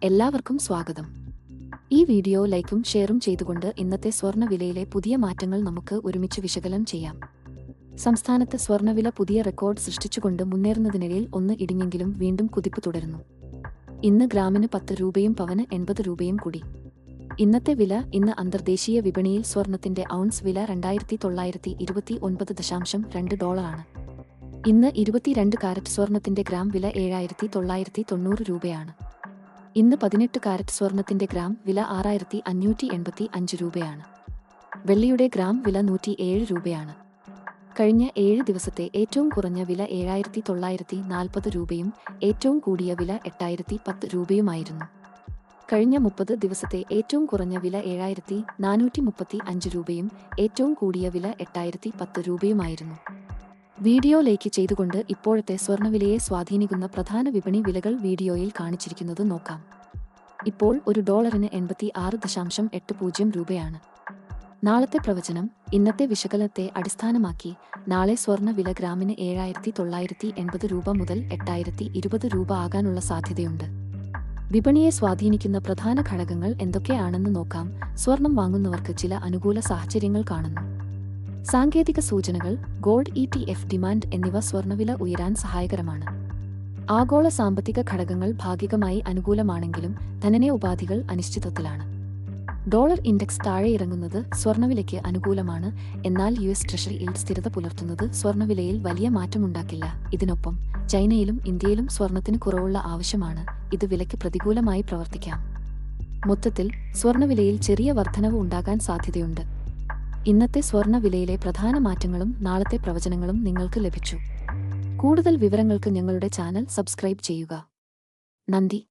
എല്ലാവർക്കും സ്വാഗതം. ഈ വീഡിയോ ലൈക്കും ഷെയറും ചെയ്തുകൊണ്ട് ഇന്നത്തെ സ്വർണ്ണവിലയിലെ പുതിയ മാറ്റങ്ങൾ നമുക്ക് ഒരുമിച്ച് വിശകലനം ചെയ്യാം. സംസ്ഥാനത്ത് സ്വർണ്ണവില പുതിയ റെക്കോർഡ് സൃഷ്ടിച്ചുകൊണ്ട് മുന്നേറുന്നതിനിടയിൽ ഒന്ന് ഇടിഞ്ഞെങ്കിലും വീണ്ടും കുതിപ്പ് തുടരുന്നു. ഇന്ന് ഗ്രാമിന് 10 രൂപയും പവന് 80 രൂപയും കൂടി. ഇന്നത്തെ വില. ഇന്ന് അന്തർദേശീയ വിപണിയിൽ സ്വർണത്തിന്റെ ഔൺസ് വില $2929.2 ഇന്ന് 22 കാരറ്റ് സ്വർണത്തിന്റെ ഗ്രാം വില 7990 രൂപയാണ്. ഇന്ന് 18 കാരറ്റ് സ്വർണത്തിന്റെ ഗ്രാം വില 6585 രൂപയാണ്. വെള്ളിയുടെ ഗ്രാം വില 107 രൂപയാണ്. കഴിഞ്ഞ 7 ദിവസത്തെ ഏറ്റവും കുറഞ്ഞ വില 7940 രൂപയും ഏറ്റവും കൂടിയ വില 8010 രൂപയുമായിരുന്നു. കഴിഞ്ഞ 30 ദിവസത്തെ ഏറ്റവും കുറഞ്ഞ വില 7435 രൂപയും ഏറ്റവും കൂടിയ വില 8010 രൂപയുമായിരുന്നു. വീഡിയോ ലൈക്ക് ചെയ്തുകൊണ്ട് ഇപ്പോഴത്തെ സ്വർണ്ണവിലയെ സ്വാധീനിക്കുന്ന പ്രധാന വിപണി വിലകൾ വീഡിയോയിൽ കാണിച്ചിരിക്കുന്നത് നോക്കാം. ഇപ്പോൾ ഒരു ഡോളറിന് 86.80 രൂപയാണ്. നാളത്തെ പ്രവചനം. ഇന്നത്തെ വിശകലനത്തെ അടിസ്ഥാനമാക്കി നാളെ സ്വർണ്ണ വില ഗ്രാമിന് 7980 രൂപ മുതൽ 8020 രൂപ ആകാനുള്ള സാധ്യതയുണ്ട്. വിപണിയെ സ്വാധീനിക്കുന്ന പ്രധാന ഘടകങ്ങൾ എന്തൊക്കെയാണെന്ന് നോക്കാം. സ്വർണം വാങ്ങുന്നവർക്ക് ചില അനുകൂല സാഹചര്യങ്ങൾ കാണുന്നു. സാങ്കേതിക സൂചനകൾ, ഗോൾഡ് ETF ഡിമാൻഡ് എന്നിവ സ്വർണ്ണവില ഉയരാൻ സഹായകരമാണ്. ആഗോള സാമ്പത്തിക ഘടകങ്ങൾ ഭാഗികമായി അനുകൂലമാണെങ്കിലും ധനനയ ഉപാധികൾ അനിശ്ചിതത്വത്തിലാണ്. ഡോളർ ഇൻഡെക്സ് താഴെ ഇറങ്ങുന്നത് സ്വർണ്ണവിലയ്ക്ക് അനുകൂലമാണ്. എന്നാൽ US ട്രഷറി ഈൽഡ് സ്ഥിരത പുലർത്തുന്നത് സ്വർണ്ണവിലയിൽ വലിയ മാറ്റമുണ്ടാക്കില്ല. ഇതിനൊപ്പം ചൈനയിലും ഇന്ത്യയിലും സ്വർണത്തിന് കുറവുള്ള ആവശ്യമാണ്. ഇത് വിലയ്ക്ക് പ്രതികൂലമായി പ്രവർത്തിക്കാം. മൊത്തത്തിൽ സ്വർണ്ണവിലയിൽ ചെറിയ വർധനവ് ഉണ്ടാകാൻ സാധ്യതയുണ്ട്. ഇന്നത്തെ സ്വർണ്ണവിലയിലെ പ്രധാന മാറ്റങ്ങളും നാളത്തെ പ്രവചനങ്ങളും നിങ്ങൾക്ക് ലഭിച്ചു. കൂടുതൽ വിവരങ്ങൾക്ക് ഞങ്ങളുടെ ചാനൽ സബ്സ്ക്രൈബ് ചെയ്യുക. നന്ദി.